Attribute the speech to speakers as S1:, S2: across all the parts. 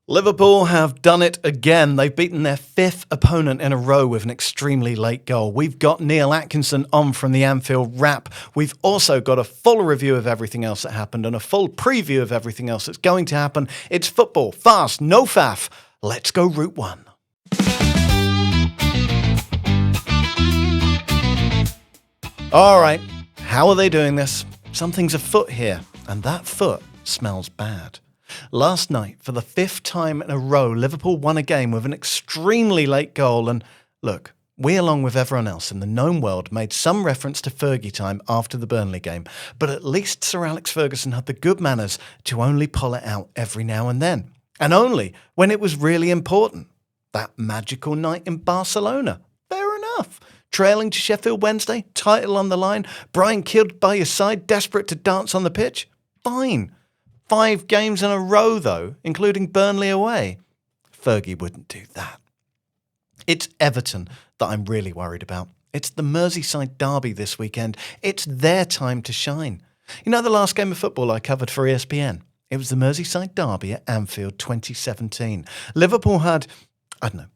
S1: Liverpool have done it again. They've beaten their fifth opponent in a row with an extremely late goal. We've got Neil Atkinson on from the Anfield Wrap. We've also got a full review of everything else that happened and a full preview of everything else that's going to happen. It's football, fast, no faff. Let's go Route 1. All right, how are they doing this? Something's afoot here, and that foot smells bad. Last night, for the fifth time in a row, Liverpool won a game with an extremely late goal. And look, we, along with everyone else in the known world, made some reference to Fergie time after the Burnley game. But at least Sir Alex Ferguson had the good manners to only pull it out every now and then. And only when it was really important. That magical night in Barcelona. Fair enough. Trailing to Sheffield Wednesday, title on the line, Brian killed by your side, desperate to dance on the pitch. Fine. 5 games in a row, though, including Burnley away. Fergie wouldn't do that. It's Everton that I'm really worried about. It's the Merseyside derby this weekend. It's their time to shine. You know the last game of football I covered for ESPN? It was the Merseyside derby at Anfield 2017. Liverpool had,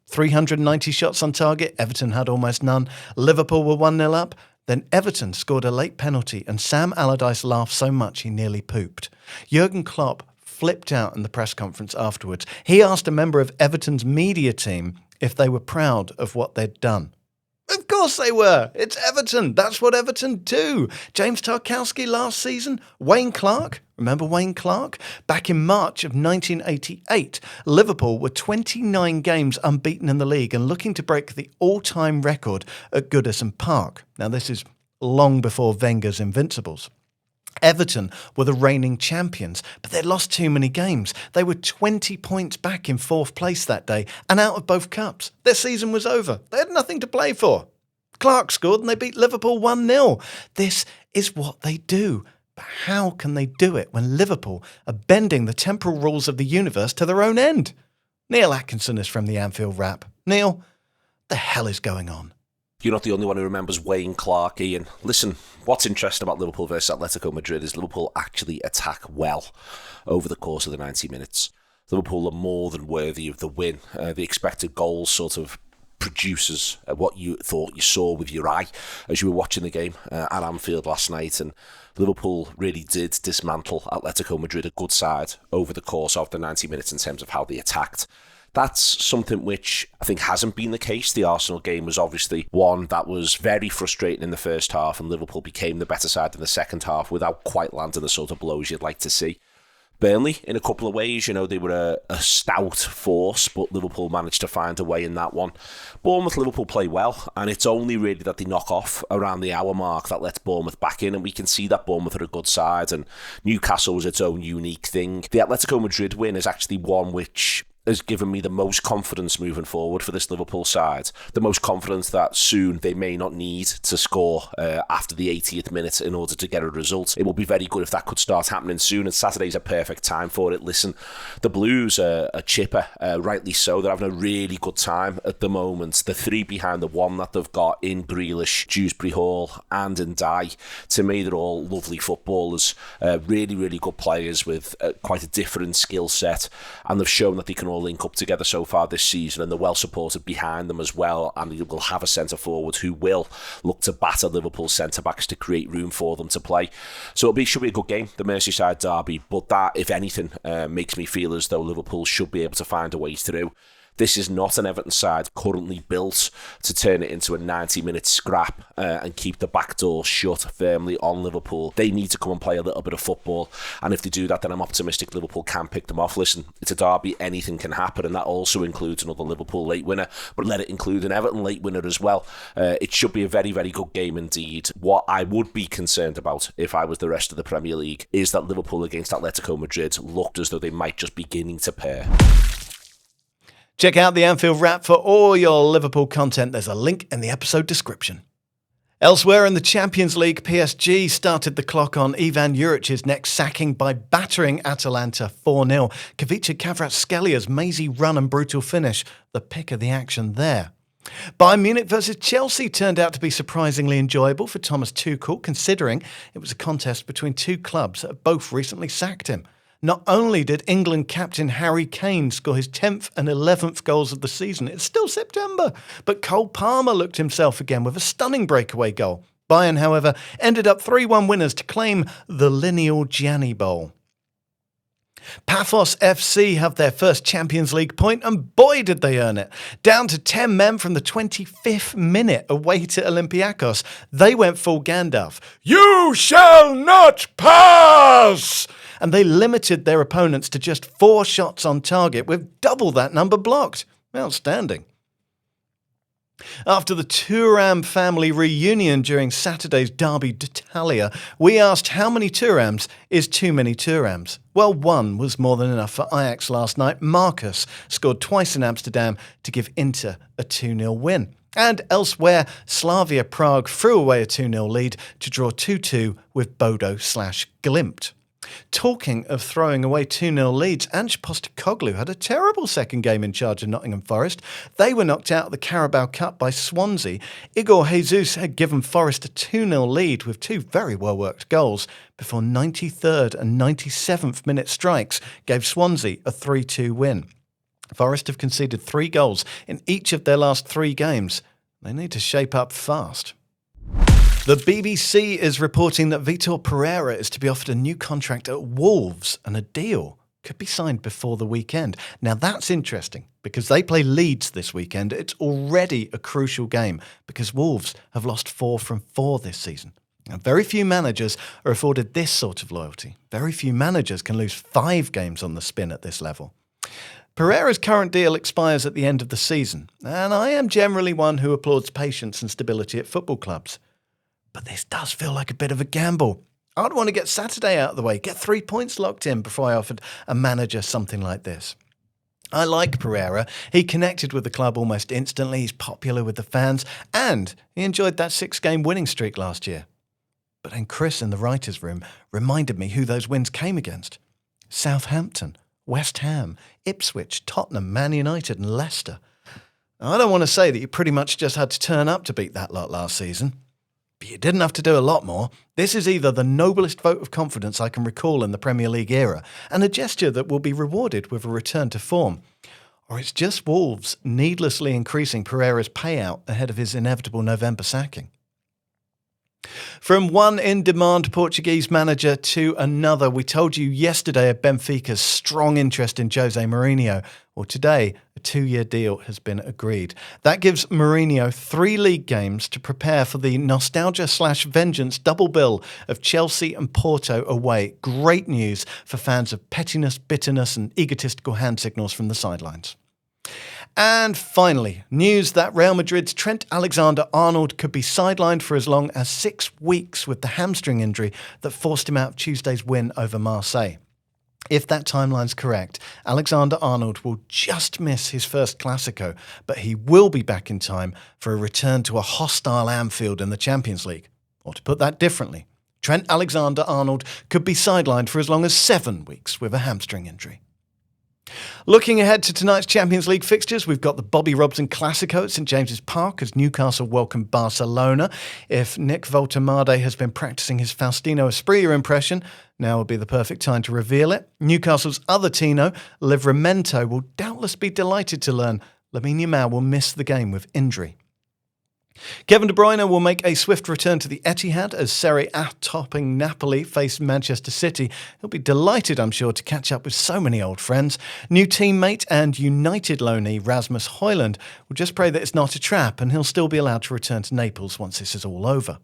S1: 390 shots on target. Everton had almost none. Liverpool were 1-0 up. Then Everton scored a late penalty and Sam Allardyce laughed so much he nearly pooped. Jurgen Klopp flipped out in the press conference afterwards. He asked a member of Everton's media team if they were proud of what they'd done. Of course they were. It's Everton. That's what Everton do. James Tarkowski last season. Wayne Clark. Remember Wayne Clark? Back in March of 1988, Liverpool were 29 games unbeaten in the league and looking to break the all-time record at Goodison Park. Now, this is long before Wenger's Invincibles. Everton were the reigning champions, but they'd lost too many games. They were 20 points back in 4th place that day and out of both cups. Their season was over. They had nothing to play for. Clark scored and they beat Liverpool 1-0. This is what they do. But how can they do it when Liverpool are bending the temporal rules of the universe to their own end? Neil Atkinson is from the Anfield Wrap. Neil, the hell is going on?
S2: You're not the only one who remembers Wayne Clark, Iain. Listen, what's interesting about Liverpool versus Atletico Madrid is Liverpool actually attack well over the course of the 90 minutes. Liverpool are more than worthy of the win. The expected goals sort of produces what you thought you saw with your eye as you were watching the game at Anfield last night. And Liverpool really did dismantle Atletico Madrid, a good side, over the course of the 90 minutes in terms of how they attacked. That's something which I think hasn't been the case. The Arsenal game was obviously one that was very frustrating in the first half, and Liverpool became the better side in the second half without quite landing the sort of blows you'd like to see. Burnley, in a couple of ways, they were a stout force, but Liverpool managed to find a way in that one. Bournemouth, Liverpool play well, and it's only really that they knock off around the hour mark that lets Bournemouth back in, and we can see that Bournemouth are a good side, and Newcastle was its own unique thing. The Atletico Madrid win is actually one which has given me the most confidence moving forward for this Liverpool side. The most confidence that soon they may not need to score after the 80th minute in order to get a result. It will be very good if that could start happening soon, and Saturday's a perfect time for it. Listen, the Blues are chipper, rightly so. They're having a really good time at the moment. The 3 behind the 1 that they've got in Grealish, Dewsbury Hall and Ndiaye. To me, they're all lovely footballers, really, really good players with quite a different skill set, and they've shown that they can all link up together so far this season, and they're well supported behind them as well, and you will have a centre forward who will look to batter Liverpool's centre backs to create room for them to play. So should be a good game, the Merseyside derby, but that, if anything, makes me feel as though Liverpool should be able to find a way through. This is not an Everton side currently built to turn it into a 90-minute scrap and keep the back door shut firmly on Liverpool. They need to come and play a little bit of football, and if they do that, then I'm optimistic Liverpool can pick them off. Listen, it's a derby, anything can happen, and that also includes another Liverpool late winner, but let it include an Everton late winner as well. It should be a very, very good game indeed. What I would be concerned about if I was the rest of the Premier League is that Liverpool against Atletico Madrid looked as though they might just beginning to pair.
S1: Check out the Anfield Wrap for all your Liverpool content. There's a link in the episode description. Elsewhere in the Champions League, PSG started the clock on Ivan Juric's next sacking by battering Atalanta 4-0. Kavica Kvaratskhelia mazy run and brutal finish, the pick of the action there. Bayern Munich versus Chelsea turned out to be surprisingly enjoyable for Thomas Tuchel, considering it was a contest between two clubs that have both recently sacked him. Not only did England captain Harry Kane score his 10th and 11th goals of the season, it's still September, but Cole Palmer looked himself again with a stunning breakaway goal. Bayern, however, ended up 3-1 winners to claim the lineal Gianni Bowl. Paphos FC have their first Champions League point, and boy did they earn it. Down to 10 men from the 25th minute away to Olympiacos, they went full Gandalf. You shall not pass! And they limited their opponents to just 4 shots on target, with double that number blocked. Outstanding. After the Thuram family reunion during Saturday's Derby d'Italia, we asked how many Thurams is too many Thurams. Well, 1 was more than enough for Ajax last night. Marcus scored twice in Amsterdam to give Inter a 2-0 win. And elsewhere, Slavia Prague threw away a 2-0 lead to draw 2-2 with Bodo/Glimt. Talking of throwing away 2-0 leads, Ange Postecoglou had a terrible second game in charge of Nottingham Forest. They were knocked out of the Carabao Cup by Swansea. Igor Jesus had given Forest a 2-0 lead with 2 very well-worked goals before 93rd and 97th minute strikes gave Swansea a 3-2 win. Forest have conceded 3 goals in each of their last 3 games. They need to shape up fast. The BBC is reporting that Vitor Pereira is to be offered a new contract at Wolves, and a deal could be signed before the weekend. Now that's interesting because they play Leeds this weekend. It's already a crucial game because Wolves have lost 4 from 4 this season. Now, very few managers are afforded this sort of loyalty. Very few managers can lose 5 games on the spin at this level. Pereira's current deal expires at the end of the season, and I am generally one who applauds patience and stability at football clubs. But this does feel like a bit of a gamble. I'd want to get Saturday out of the way, get 3 points locked in before I offered a manager something like this. I like Pereira. He connected with the club almost instantly. He's popular with the fans, and he enjoyed that 6-game winning streak last year. But then Chris in the writers' room reminded me who those wins came against. Southampton, West Ham, Ipswich, Tottenham, Man United and Leicester. I don't want to say that you pretty much just had to turn up to beat that lot last season. But you didn't have to do a lot more. This is either the noblest vote of confidence I can recall in the Premier League era, and a gesture that will be rewarded with a return to form, or it's just Wolves needlessly increasing Pereira's payout ahead of his inevitable November sacking. From one in-demand Portuguese manager to another, we told you yesterday of Benfica's strong interest in Jose Mourinho. Well, today, a 2-year deal has been agreed. That gives Mourinho 3 league games to prepare for the nostalgia/vengeance double bill of Chelsea and Porto away. Great news for fans of pettiness, bitterness and egotistical hand signals from the sidelines. And finally, news that Real Madrid's Trent Alexander-Arnold could be sidelined for as long as 6 weeks with the hamstring injury that forced him out of Tuesday's win over Marseille. If that timeline's correct, Alexander-Arnold will just miss his first Clásico, but he will be back in time for a return to a hostile Anfield in the Champions League. Or to put that differently, Trent Alexander-Arnold could be sidelined for as long as 7 weeks with a hamstring injury. Looking ahead to tonight's Champions League fixtures, we've got the Bobby Robson Clásico at St James's Park as Newcastle welcome Barcelona. If Nick Voltemade has been practicing his Faustino Asprilla impression, now would be the perfect time to reveal it. Newcastle's other Tino, Livramento, will doubtless be delighted to learn Lamine Yamal will miss the game with injury. Kevin De Bruyne will make a swift return to the Etihad as Serie A topping Napoli face Manchester City. He'll be delighted, I'm sure, to catch up with so many old friends. New teammate and United loanee Rasmus Højlund will just pray that it's not a trap and he'll still be allowed to return to Naples once this is all over.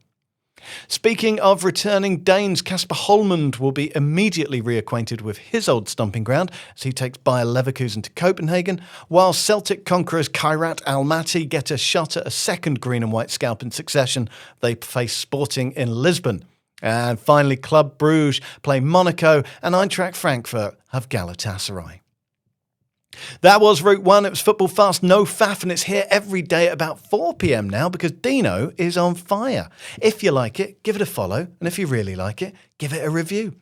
S1: Speaking of returning Danes, Kasper Holmund will be immediately reacquainted with his old stomping ground as he takes Bayer Leverkusen to Copenhagen, while Celtic conquerors Kairat Almaty get a shot at a second green and white scalp in succession. They face Sporting in Lisbon. And finally, Club Brugge play Monaco and Eintracht Frankfurt have Galatasaray. That was Route 1. It was Football Fast, no faff, and it's here every day at about 4 p.m. now because Dino is on fire. If you like it, give it a follow, and if you really like it, give it a review.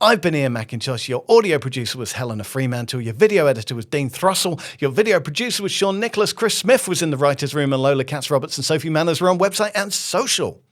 S1: I've been Iain Macintosh. Your audio producer was Helena Fremantle. Your video editor was Deane Thrussell. Your video producer was Shaun Nickless. Chris Smith was in the writer's room, and Lola, Katz, Roberts and Sophie Manners were on website and social.